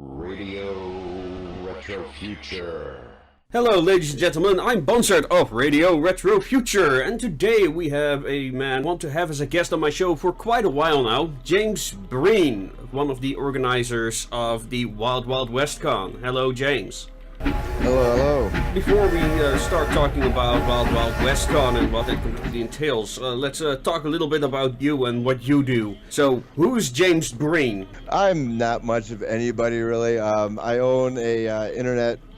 Radio Retrofuture. Hello ladies and gentlemen, I'm Bonsard of Radio Retrofuture, and today we have a man I want to have as a guest on my show for quite a while now, James Breen, one of the organizers of the Wild Wild West Con. Hello James. Hello. Before we start talking about Wild Wild West Con and what it completely entails, let's talk a little bit about you and what you do. So, who's James Breen? I'm not much of anybody really. I own a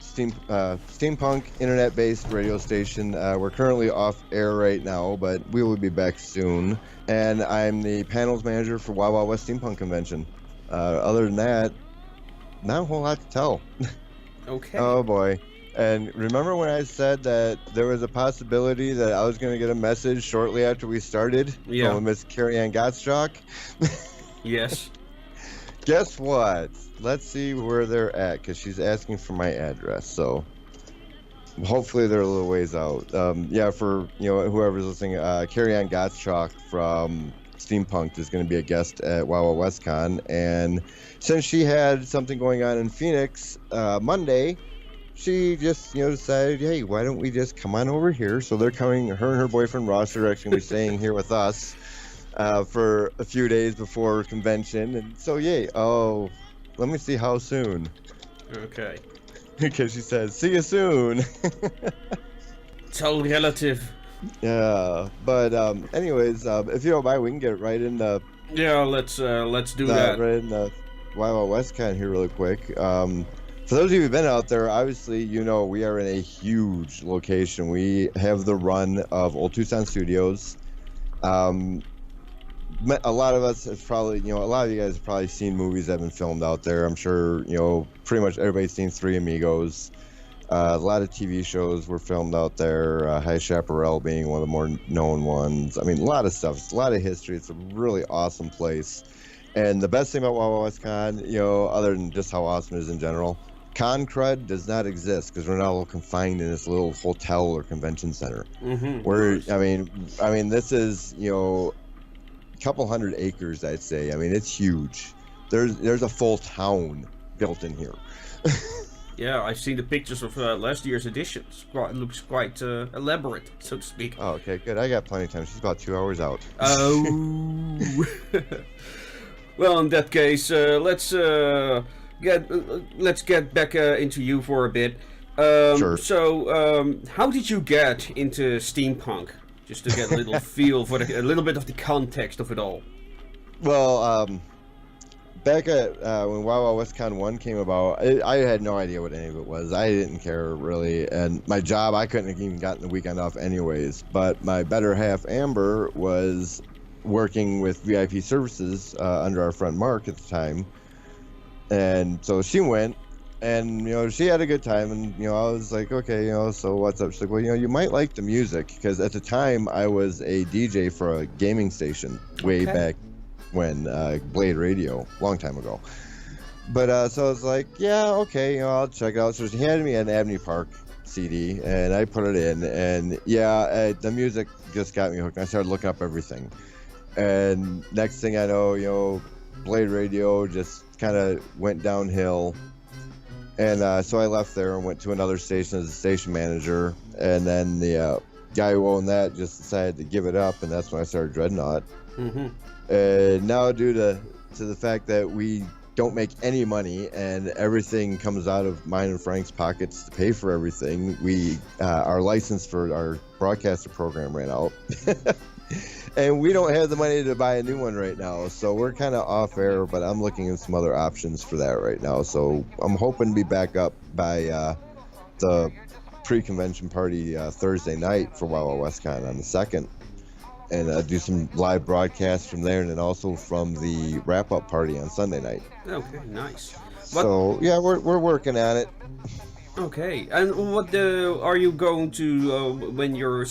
steampunk internet-based radio station. We're currently off air right now, but we will be back soon. And I'm the panels manager for Wild Wild West Steampunk Convention. Other than that, not a whole lot to tell. Okay. Oh boy. And remember when I said that there was a possibility that I was going to get a message shortly after we started from Miss Carrie Ann Gottschalk? Yes. Guess what? Let's see where they're at, because she's asking for my address. So hopefully they're a little ways out. For whoever's listening, Carrie Ann Gottschalk from Steampunk'd is going to be a guest at Wild Wild West Con, and since she had something going on in Phoenix Monday, she just decided, hey, why don't we just come on over here? So they're coming. Her and her boyfriend Ross are actually going to be staying here with us for a few days before convention, and so yay. Oh, let me see how soon. Okay. Because she says, see you soon. It's all relative. Yeah, but anyways, if you don't mind, we can get right into let's do that. Right in the Wild Wild West Con here really quick. For those of you who've been out there, obviously we are in a huge location. We have the run of Old Tucson Studios. A lot of us have probably, a lot of you guys have probably seen movies that have been filmed out there. I'm sure, pretty much everybody's seen Three Amigos. A lot of TV shows were filmed out there, High Chaparral being one of the more known ones. I mean, a lot of stuff. It's a lot of history. It's a really awesome place. And the best thing about Wild Wild West Con, other than just how awesome it is in general, con crud does not exist because we're not all confined in this little hotel or convention center. Mm-hmm. I mean, this is, a couple hundred acres, I'd say. I mean, it's huge. There's a full town built in here. Yeah, I've seen the pictures of last year's edition. It looks quite elaborate, so to speak. Oh, okay, good. I got plenty of time. She's about 2 hours out. Oh. Well, in that case, let's get back into you for a bit. Sure. So, how did you get into steampunk? Just to get a little feel for a little bit of the context of it all. Well, back at when Wild Wild West Con 1 came about, I had no idea what any of it was. I didn't care really, and my job, I couldn't have even gotten the weekend off anyways. But my better half, Amber, was working with VIP services under our friend Mark at the time, and so she went, and she had a good time, and I was like, okay, so what's up? She's like, well, you might like the music, because at the time I was a DJ for a gaming station way back when Blade Radio, long time ago. But so I was like, yeah, okay, I'll check it out. So she handed me an Abney Park CD, and I put it in, and the music just got me hooked. I started looking up everything, and next thing I know, Blade Radio just kind of went downhill, and so I left there and went to another station as a station manager, and then the guy who owned that just decided to give it up, and that's when I started Dreadnought. Mm-hmm. Now, due to the fact that we don't make any money and everything comes out of mine and Frank's pockets to pay for everything, our license for our broadcaster program ran out. And we don't have the money to buy a new one right now, so we're kind of off air, but I'm looking at some other options for that right now. So I'm hoping to be back up by the pre-convention party Thursday night for Wild Wild West Con on the 2nd. And do some live broadcasts from there, and then also from the wrap-up party on Sunday night. Okay, nice. So yeah, we're working on it. Okay, and what are you going to when your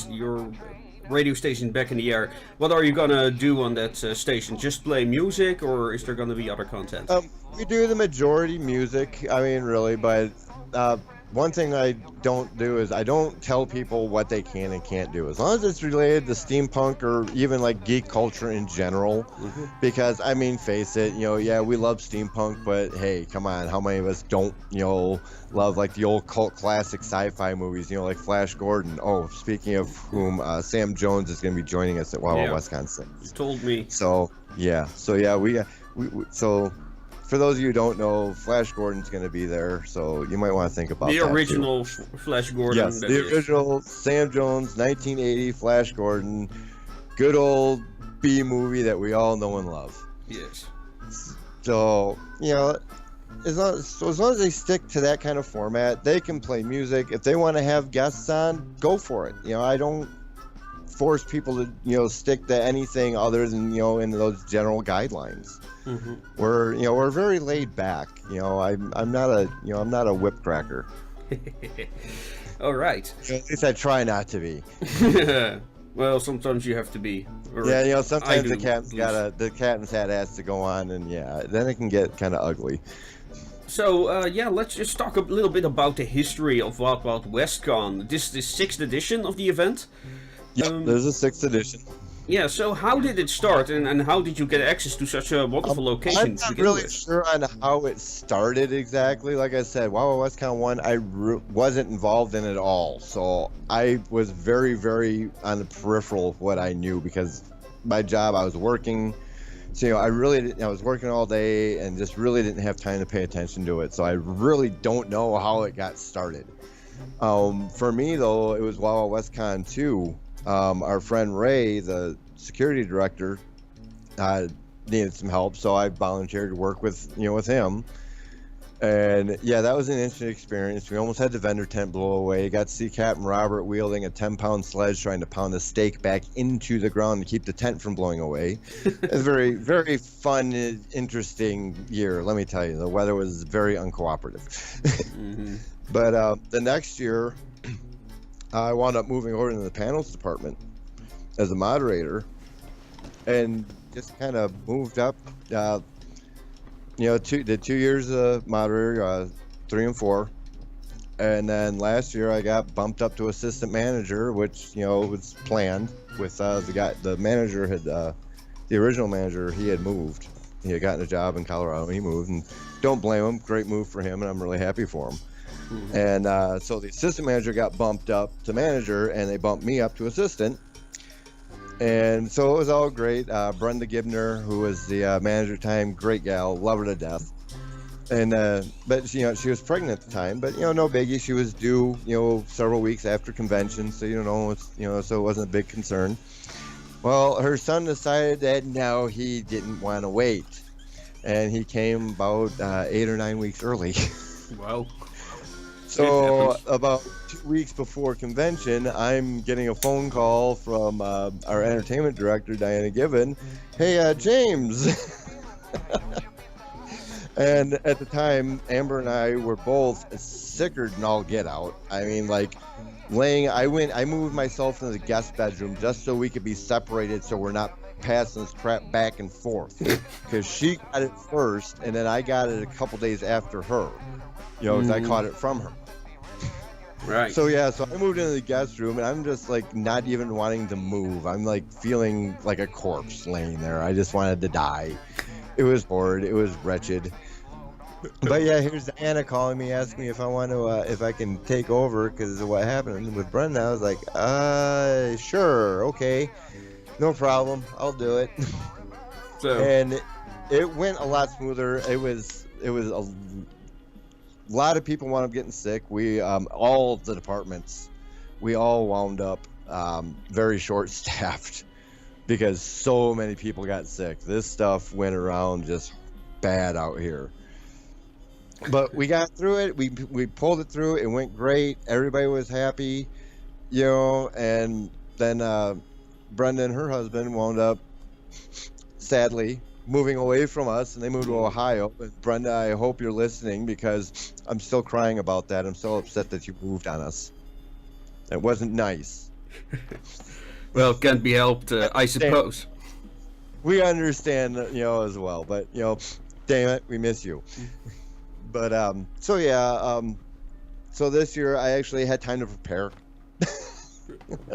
radio station back in the air? What are you gonna do on that station? Just play music, or is there gonna be other content? We do the majority music. I mean, really, but one thing I don't do is I don't tell people what they can and can't do, as long as it's related to steampunk or even like geek culture in general. Because I mean, face it, yeah, we love steampunk, but hey, come on, how many of us don't, love like the old cult classic sci-fi movies, like Flash Gordon. Oh, speaking of whom, Sam Jones is going to be joining us at Wild Wisconsin. You told me. So so for those of you who don't know, Flash Gordon's going to be there, so you might want to think about the that original too. Flash Gordon. Yes, the original Sam Jones 1980 Flash Gordon, good old B movie that we all know and love. Yes. So as long as they stick to that kind of format, they can play music. If they want to have guests on, go for it. I don't force people to stick to anything other than in those general guidelines. We're very laid back. I'm not a whip cracker. All right. At least I try not to be. Well, sometimes you have to be. Sometimes the captain's hat has to go on, and then it can get kind of ugly. So, let's just talk a little bit about the history of Wild Wild West Con. This is the 6th edition of the event. Yeah, there's a 6th edition. Yeah, so how did it start, and how did you get access to such a wonderful location? I'm not really sure on how it started exactly. Like I said, Wild Wild WestCon 1, I wasn't involved in it at all. So I was very, very on the peripheral of what I knew, because my job, I was working. So, I was working all day and just really didn't have time to pay attention to it. So I really don't know how it got started. For me, though, it was Wild Wild WestCon 2. Our friend Ray, the security director, needed some help, so I volunteered to work with him. And that was an interesting experience. We almost had the vendor tent blow away. Got to see Captain Robert wielding a 10-pound sledge trying to pound a stake back into the ground to keep the tent from blowing away. It was a very, very fun, interesting year, let me tell you. The weather was very uncooperative. But the next year, I wound up moving over to the panels department as a moderator, and just kind of moved up. The 2 years of moderator, 3 and 4, and then last year I got bumped up to assistant manager, which was planned. With the manager had the original manager, he had moved. He had gotten a job in Colorado, and he moved. And don't blame him. Great move for him, and I'm really happy for him. And so the assistant manager got bumped up to manager, and they bumped me up to assistant. And so it was all great. Brenda Gibner, who was the manager at the time, great gal, love her to death. And but she was pregnant at the time, but no biggie. She was due several weeks after convention, so so it wasn't a big concern. Well, her son decided that no, he didn't want to wait, and he came about 8 or 9 weeks early. Wow. So about 2 weeks before convention, I'm getting a phone call from our entertainment director, Diana Gibbon. Hey, James. And at the time, Amber and I were both sicker than all get out. I mean, like I moved myself into the guest bedroom just so we could be separated, so we're not passing this crap back and forth. Because she got it first, and then I got it a couple days after her. Because I caught it from her. Right. So so I moved into the guest room, and I'm just like not even wanting to move. I'm like feeling like a corpse laying there. I just wanted to die. It was horrid. It was wretched. But here's Diana calling me, asking me if I want to, if I can take over because of what happened with Brenda. I was like, sure, okay, no problem, I'll do it. And it went a lot smoother. It was a lot of people wound up getting sick. We all of the departments, we all wound up very short-staffed because so many people got sick. This stuff went around just bad out here. But we got through it. We pulled it through. It went great. Everybody was happy, and then Brenda and her husband wound up, sadly, moving away from us, and they moved to Ohio. But Brenda, I hope you're listening, because I'm still crying about that. I'm so upset that you moved on us. It wasn't nice. Well, it can't be helped, I suppose. We understand, as well. But, damn it, we miss you. But, So this year I actually had time to prepare.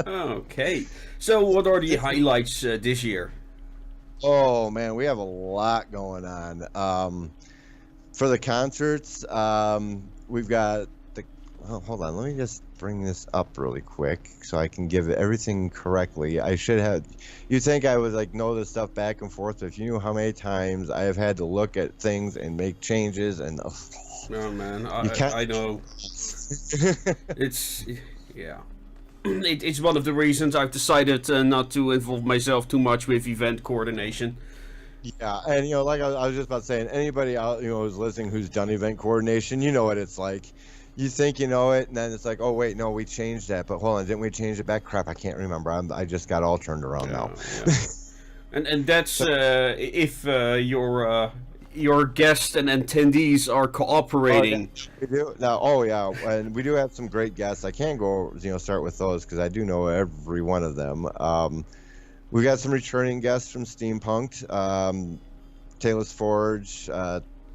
Okay. So what are the highlights this year? Oh man, we have a lot going on. For the concerts, we've got the. Oh, hold on, let me just bring this up really quick so I can give everything correctly. I should have. You think I would like know this stuff back and forth, but if you knew how many times I have had to look at things and make changes and. No man, I know. It's yeah. It's one of the reasons I've decided not to involve myself too much with event coordination. Yeah, and you know, like I was just about saying, anybody out, you know, who's listening who's done event coordination, you know what it's like. You think you know it, and then it's like, oh wait, no, we changed that, but hold on, didn't we change it back? Crap, I can't remember. I just got all turned around now. Yeah. And that's if your guests and attendees are cooperating. Oh, yeah, we do. Now, oh yeah, and we do have some great guests. I can't go, start with those because I do know every one of them. We got some returning guests from Steampunk'd, Taylor's Forge,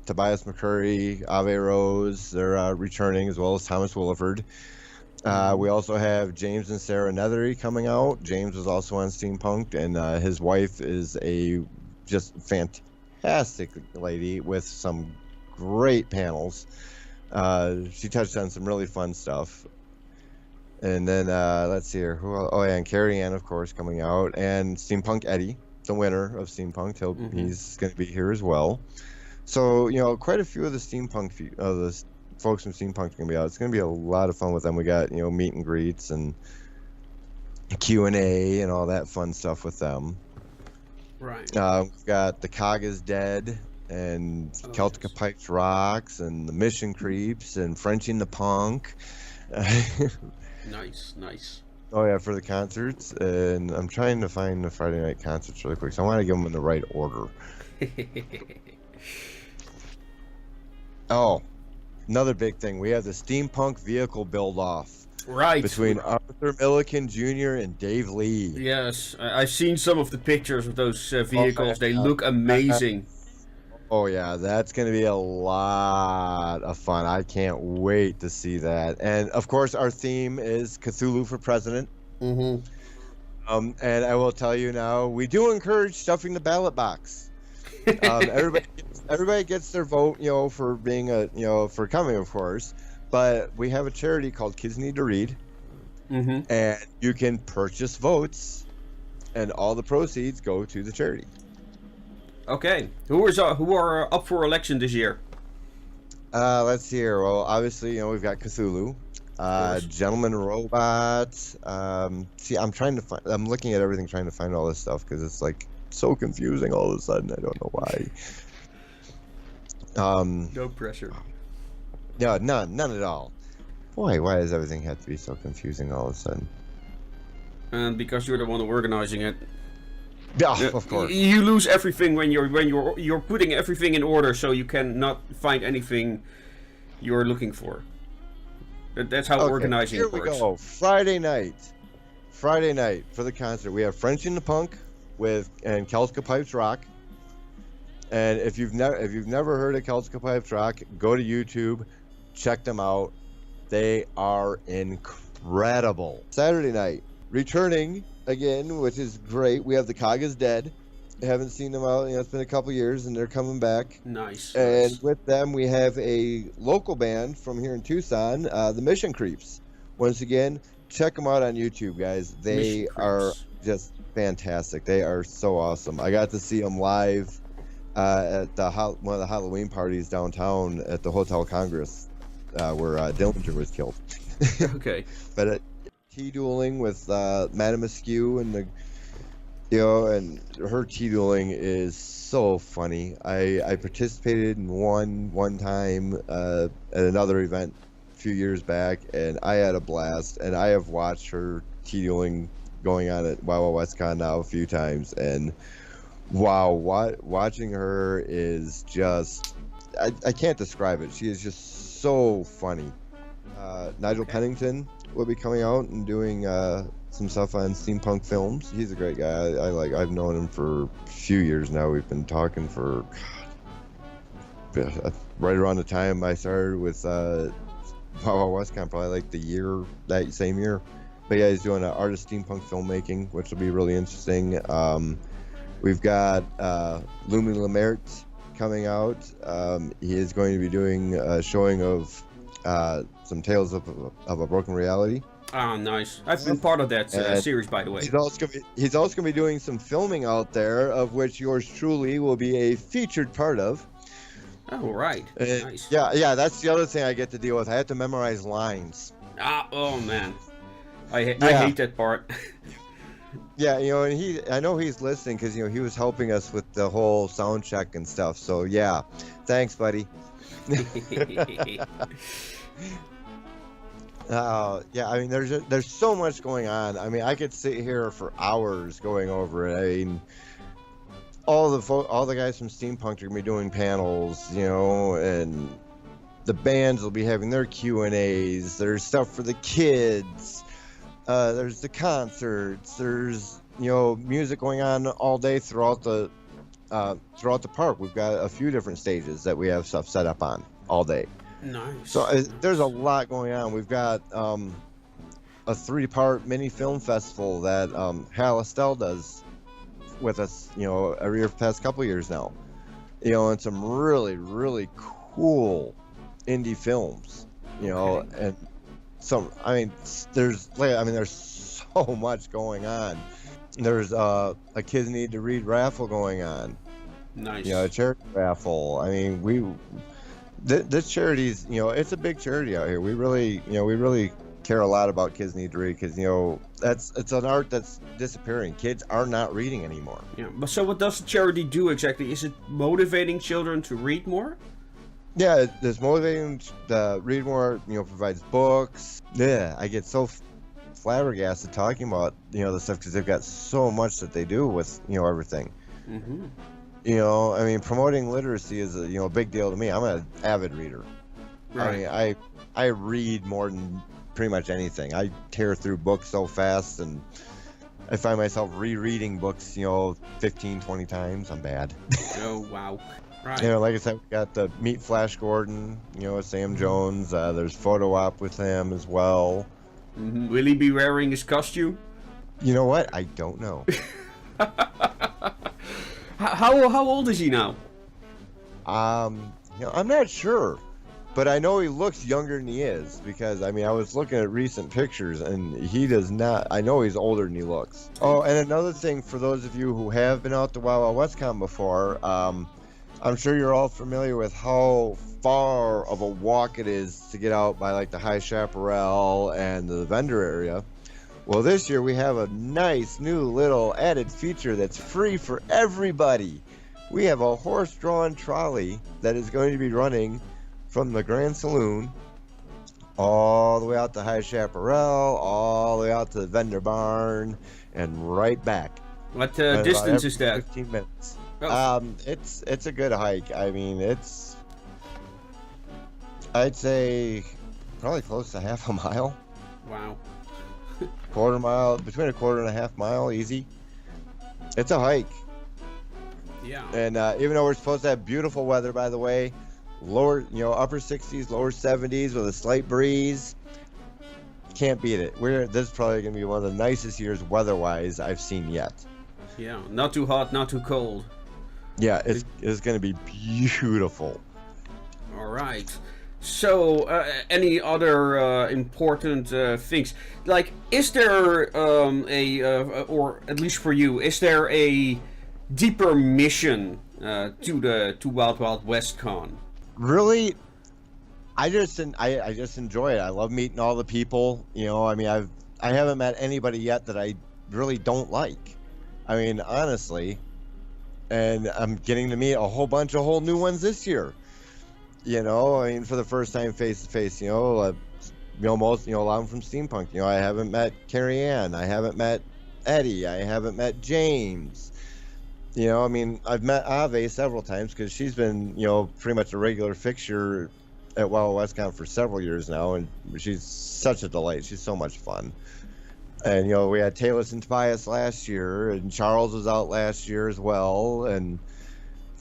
Tobias McCurry, Ave Rose. They're returning, as well as Thomas Williford. We also have James and Sarah Nethery coming out. James was also on Steampunk'd, and his wife is a just fantastic lady with some great panels. She touched on some really fun stuff. And then let's see here. Who else? Oh yeah, and Carrie Ann, of course, coming out, and Steampunk'd Eddie, the winner of Steampunk'd. He's going to be here as well. So quite a few of the the folks from Steampunk'd are going to be out. It's going to be a lot of fun with them. We got meet and greets and Q&A and all that fun stuff with them. Right. We've got the Cog is Dead and Celtica Pipes Rocks and the Mission Creeps and Frenching the Punk. Nice. Oh yeah, for the concerts, and I'm trying to find the Friday night concerts really quick. So I want to give them in the right order. Oh, another big thing. We have the Steampunk vehicle build-off. Right. Between Arthur Milliken Jr. and Dave Lee. Yes, I've seen some of the pictures of those vehicles. They look amazing. Oh yeah, that's going to be a lot of fun. I can't wait to see that. And of course, our theme is Cthulhu for President. And I will tell you now, we do encourage stuffing the ballot box. Everybody gets their vote, for being for coming, of course. But we have a charity called Kids Need to Read, and you can purchase votes, and all the proceeds go to the charity. Okay, who are up for election this year? Let's see here. Well, obviously, we've got Cthulhu, Gentleman Robot. See, I'm looking at everything, trying to find all this stuff because it's like so confusing all of a sudden. I don't know why. No pressure. Yeah, none at all. Boy, why does everything have to be so confusing all of a sudden? And because you're the one organizing it. Yeah, of course. You lose everything when you're putting everything in order, so you cannot find anything you're looking for. That's how organizing works. Here we go. Friday night for the concert. We have Frenching the Punk and Celtica Pipes Rock. And if you've never heard of Celtica Pipes Rock, go to YouTube, check them out. They are incredible. Saturday night, returning again, which is great. We have the Cog is Dead. I haven't seen them out. It's been a couple years, and they're coming back. Nice. And with them, we have a local band from here in Tucson, the Mission Creeps. Once again, check them out on YouTube, guys. They are just fantastic. They are so awesome. I got to see them live at one of the Halloween parties downtown at the Hotel Congress, where Dillinger was killed. Okay. But tea-dueling with Madame Askew and and her tea-dueling is so funny. I participated in one time at another event a few years back, and I had a blast. And I have watched her tea-dueling going on at Wild WestCon now a few times, and wow, watching her is just I can't describe it. She is just so funny. Nigel Pennington will be coming out and doing some stuff on Steampunk Films. He's a great guy. I've known him for a few years now. We've been talking for right around the time I started with Wow WestCon, probably like that same year. But yeah, he's doing an art of steampunk filmmaking, which will be really interesting. We've got Louis Lemert coming out. He is going to be doing a showing of some Tales of a Broken Reality. Ah, nice. I've been part of that series, by the way. He's also going to be doing some filming out there, of which yours truly will be a featured part of. Oh, right. Nice. Yeah, that's the other thing I get to deal with. I have to memorize lines. Oh man. I hate that part. Yeah, and I know he's listening because, he was helping us with the whole sound check and stuff. So, yeah. Thanks, buddy. Yeah, I mean, there's so much going on. I mean, I could sit here for hours going over it. I mean, all the guys from Steampunk'd are gonna be doing panels, and the bands will be having their Q&As. There's stuff for the kids. There's the concerts. There's music going on all day throughout the park. We've got a few different stages that we have stuff set up on all day. Nice. So there's a lot going on. We've got a 3-part mini film festival that Hal Estelle does with us, every year for the past couple of years now. And some really, really cool indie films, Okay. and some. I mean, there's so much going on. There's a Kids Need to Read raffle going on. Nice. A charity raffle. I mean, this charity's, it's a big charity out here. We really care a lot about Kids Need to Read because, it's an art that's disappearing. Kids are not reading anymore. Yeah, but so what does the charity do exactly? Is it motivating children to read more? Yeah, it's motivating to read more, provides books. Yeah, I get so flabbergasted talking about, the stuff because they've got so much that they do with, everything. Mm-hmm. I mean, promoting literacy is a big deal to me. I'm an avid reader. Right. I mean, I read more than pretty much anything. I tear through books so fast, and I find myself rereading books, 15, 20 times. I'm bad. Oh, wow. Right. Like I said, we got the Meet Flash Gordon, with Sam Jones. There's photo op with him as well. Mm-hmm. Will he be wearing his costume? You know what? I don't know. How old is he now? I'm not sure, but I know he looks younger than he is because I was looking at recent pictures and he does not. I know he's older than he looks. Oh, and another thing for those of you who have been out to Wow WestCon before, I'm sure you're all familiar with how far of a walk it is to get out by like the High Chaparral and the vendor area. Well, this year we have a nice new little added feature that's free for everybody. We have a horse-drawn trolley that is going to be running from the Grand Saloon all the way out to High Chaparral, all the way out to the vendor barn, and right back. What distance is that? 15 minutes. Oh. It's a good hike. I mean, I'd say probably close to half a mile. Wow. Quarter mile, between a quarter and a half mile, easy. It's a hike. Yeah. And even though we're supposed to have beautiful weather, by the way, upper 60s, lower 70s with a slight breeze, can't beat it. This is probably going to be one of the nicest years weather-wise I've seen yet. Yeah, not too hot, not too cold. Yeah, it's going to be beautiful. All right. So, any other important things? Like, is there or at least for you, is there a deeper mission to Wild Wild West Con? Really, I just enjoy it. I love meeting all the people. I haven't met anybody yet that I really don't like. I mean, honestly, and I'm getting to meet a whole bunch of whole new ones this year. For the first time face to face, most, a lot of them from Steampunk'd. I haven't met Carrie Ann. I haven't met Eddie. I haven't met James. I've met Ave several times because she's been, pretty much a regular fixture at Wild WestCon for several years now, and she's such a delight. She's so much fun. And, we had Taylor and Tobias last year, and Charles was out last year as well, and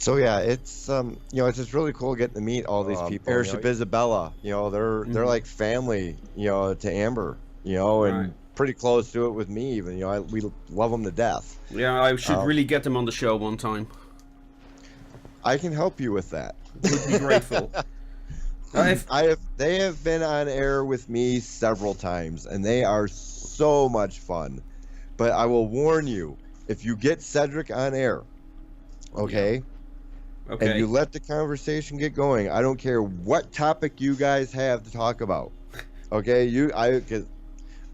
So yeah, it's it's just really cool getting to meet all these people. Airship Isabella, they're like family, to Amber, Right. and pretty close to it with me even. We love them to death. Yeah, I should really get them on the show one time. I can help you with that. Would be grateful. They have been on air with me several times, and they are so much fun. But I will warn you, if you get Cedric on air, okay? Yeah. Okay. And you let the conversation get going, I don't care what topic you guys have to talk about. Okay? Cause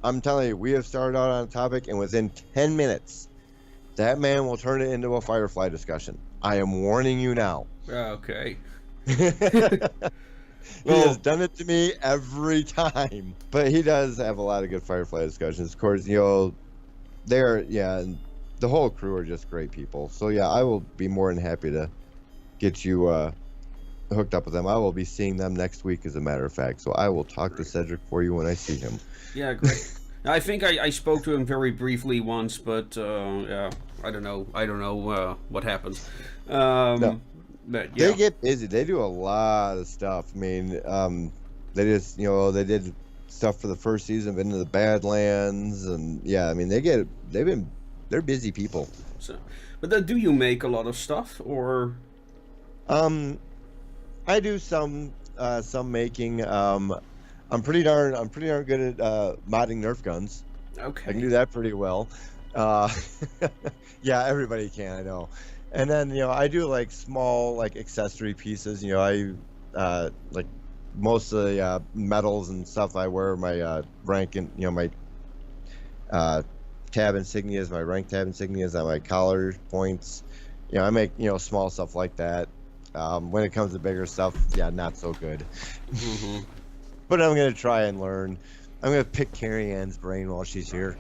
I'm telling you, we have started out on a topic, and within 10 minutes, that man will turn it into a Firefly discussion. I am warning you now. Okay. He has done it to me every time. But he does have a lot of good Firefly discussions. Of course, and the whole crew are just great people. So yeah, I will be more than happy to get you hooked up with them. I will be seeing them next week, as a matter of fact. So I will talk to Cedric for you when I see him. Yeah, great. I think I spoke to him very briefly once, but yeah, I don't know what happens. No. But, yeah. They get busy. They do a lot of stuff. I mean, they just, they did stuff for the first season, been to the Badlands, and yeah, I mean, they're busy people. So, but do you make a lot of stuff, or? I do some making. I'm pretty darn good at modding Nerf guns. Okay. I can do that pretty well. Yeah, everybody can, I know. And then, I do like small like accessory pieces. I like most of the medals and stuff. I wear my rank and my tab insignias, my rank tab insignias on my collar points. I make small stuff like that. When it comes to bigger stuff, yeah, not so good. Mm-hmm. But I'm gonna try and learn. I'm gonna pick Carrie Ann's brain while she's here.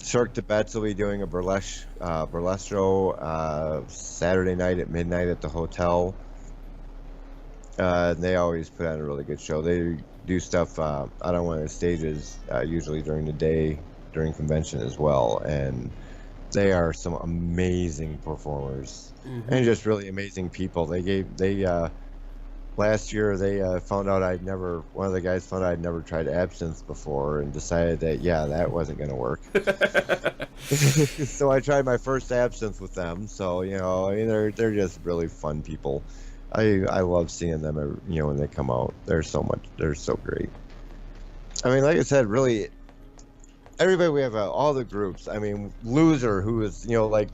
Shark Tibets will be doing a burlesque show Saturday night at midnight at the hotel. They always put on a really good show. They do stuff out on one of the stages, usually during the day, during convention as well. And they are some amazing performers, and just really amazing people. Last year they found out one of the guys found out I'd never tried absinthe before, and decided that that wasn't going to work. So I tried my first absinthe with them. So I mean, they're just really fun people. I love seeing them when they come out. They're so great. I mean, like I said, really everybody we have, all the groups. I mean, Loser, who is like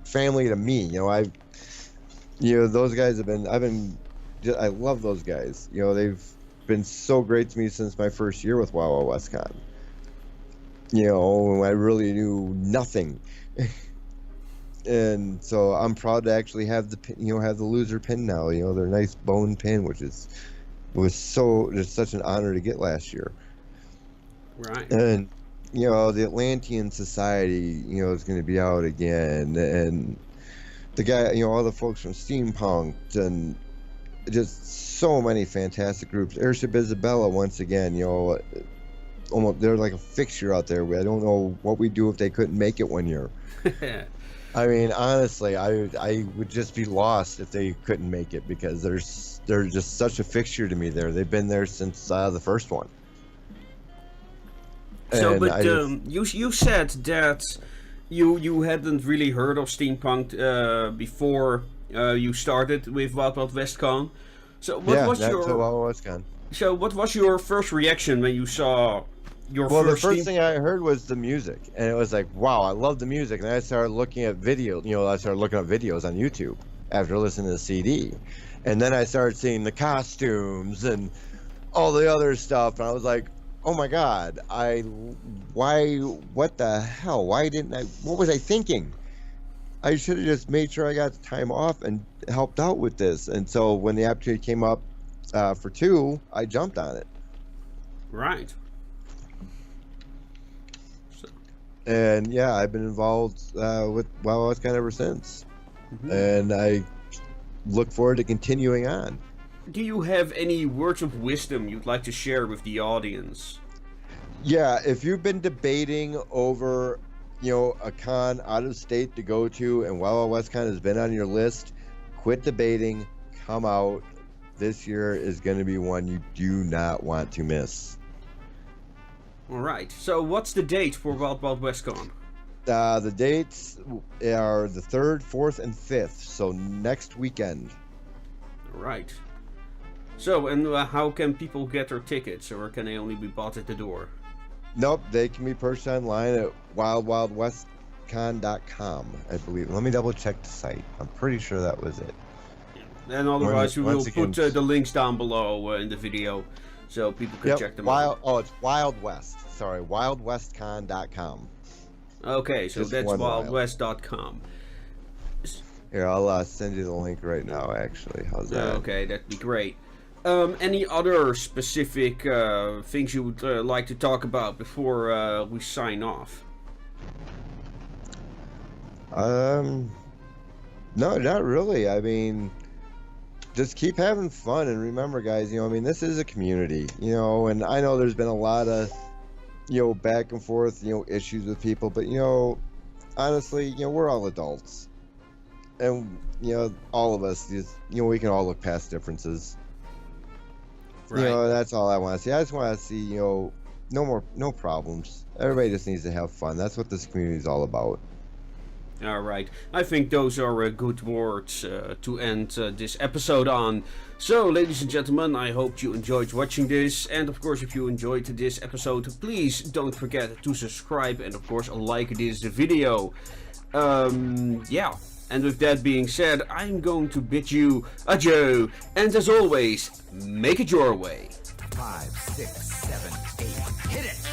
family to me. Those guys I love those guys. They've been so great to me since my first year with WoW WestCon. When I really knew nothing. And so I'm proud to actually have the Loser pin now. Their nice bone pin, which was such an honor to get last year. Right. And the Atlantean Society, is going to be out again, and the guy, all the folks from Steampunk'd, and just so many fantastic groups. Airship Isabella, once again, almost they're like a fixture out there. I don't know what we'd do if they couldn't make it one year. I mean, honestly, I would just be lost if they couldn't make it, because they're just such a fixture to me there. They've been there since the first one. So, and but you said that you hadn't really heard of Steampunk'd before you started with Wild Wild WestCon. So what was your WestCon. So what was your first reaction when you saw your Well, first? The first thing I heard was the music, and it was like, wow, I love the music. And I started looking at videos. I started looking at videos on YouTube after listening to the CD, and then I started seeing the costumes and all the other stuff, and I was like, oh my God, what the hell? Why didn't I? What was I thinking? I should have just made sure I got the time off and helped out with this. And so when the opportunity came up for 2, I jumped on it. Right. And yeah, I've been involved with WoW WestCon ever since. And I look forward to continuing on. Do you have any words of wisdom you'd like to share with the audience? Yeah, if you've been debating over, a con out of state to go to, and WoW WestCon has been on your list, quit debating, come out. This year is going to be one you do not want to miss. Alright, so what's the date for Wild Wild West Con? The dates are the 3rd, 4th, and 5th, so next weekend. Alright. So, and how can people get their tickets, or can they only be bought at the door? Nope, they can be purchased online at wildwildwestcon.com, I believe. Let me double check the site. I'm pretty sure that was it. Yeah. And otherwise, we will again, put the links down below in the video, so people can check them out. Oh, it's Wild West. Sorry, wildwestcon.com. Okay, so Just that's one wildwest.com. Here, I'll send you the link right now, actually. How's that? Okay, that'd be great. Any other specific things you would like to talk about before we sign off? No, not really. I mean, just keep having fun, and remember, guys, you know, I mean, this is a community, you know, and I know there's been a lot of, you know, back and forth, you know, issues with people, but, you know, honestly, you know, we're all adults, and, you know, all of us, just, you know, we can all look past differences. Right. You know, that's all I want to see. I just want to see, you know, no problems. Everybody just needs to have fun. That's what this community is all about. Alright, I think those are good words to end this episode on. So, ladies and gentlemen, I hope you enjoyed watching this. And of course, if you enjoyed this episode, please don't forget to subscribe and of course like this video. Yeah, and with that being said, I'm going to bid you adieu. And as always, make it your way. 5, 6, 7, 8, hit it!